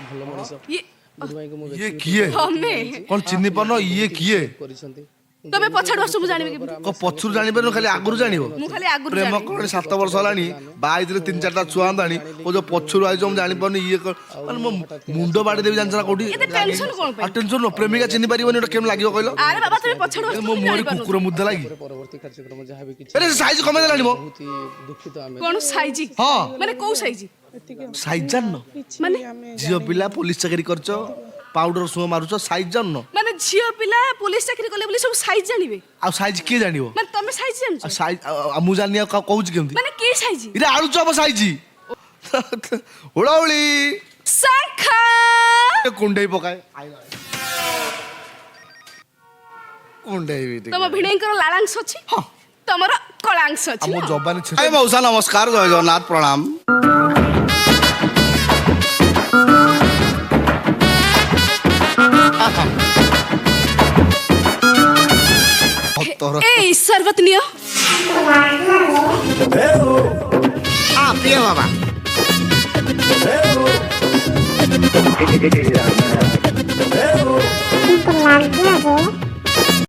ଭଲ ମଣିଷ ये ଗୁରୁ ଭାଇଙ୍କୁ ମୁଁ ଇଏ କିଏ हमें କଣ ଚିହ୍ନି ପାରୁନ ଇଏ କିଏ କରିଛନ୍ତି तबे पछाड़ वर्ष मु जानिबे के କ ପଛରୁ ଜାଣିପାରିନ ଖାଲି ଆଗରୁ ଜାଣିବ मु खाली आगुरु ପ୍ରେମ जानि କଣ 7 ବର୍ଷ ହେଲାଣି ବାଇଥିରେ 3-4ଟା ଛୁଆ ଆନ୍ଦାଣି କହୁଛ ପଛରୁ ଆଇଛ ମୁଁ ଜାଣିପାରୁନି ଇଏ ମାନେ ମୋ ମୁଣ୍ଡ ବାଡି ଦେବି ଜାଣିଛ ନା କୋଉଠି एते टेंशन कोन ଆଉ ଟେନସନ ନ ପ୍ରେମିକା ଚିହ୍ନି ପାରିବନି ଏଟା କେମିତି ଲାଗିବ କହିଲ अरे बाबा तबे पछाड़ वर्ष ମୋ ମୁହଁରେ କୁକୁର ମୁଦ୍ଦା ଲାଗି ପରବର୍ତ୍ତୀ କାର୍ଯ୍ୟକ୍ରମ ଯାହା ବି କିଛି ଆରେ ସାଇଜ କମେଇ ଦେଲାଣି ମୋ ବହୁତ ହି ଦୁଃଖିତ ଆମେ कोन साइजी ହଁ माने को साइजी ସାଇଜ ଜାଣିନ माने ଝିଅ ପିଲା ପୋଲିସ ଚାକିରି କରିଛ ପାଉଡର ସୁଅ ମାରୁଛ ସାଇଜ ଜାଣିନ माने झियो पिला पुलिस चाकरी करले बोली सब साइज जानिबे ଆଉ साइज କିଏ ଜାଣିବ माने तमे साइज जानछ ଆଉ ସାଇଜ ମୁଁ ଜାଣିନି ଆଉ କହୁଛି କେମିତି माने की साइज ଇରେ ଆଳୁ ଚପ ସାଇଜ ଓଳାଉଳି शाखा କୁଣ୍ଡେଇ ପକାଏ କୁଣ୍ଡେଇ ବି ଟିକେ तम भिणेकर लालांश अछि ହଁ तमर कलांश अछि ଆମ ना? ଜବାନି ଛେ हाय मौसा नमस्कार जय जगन्नाथ प्रणाम ତୋର ए सर्वत नियो हाँ पिए बाबा Itu lagi aja.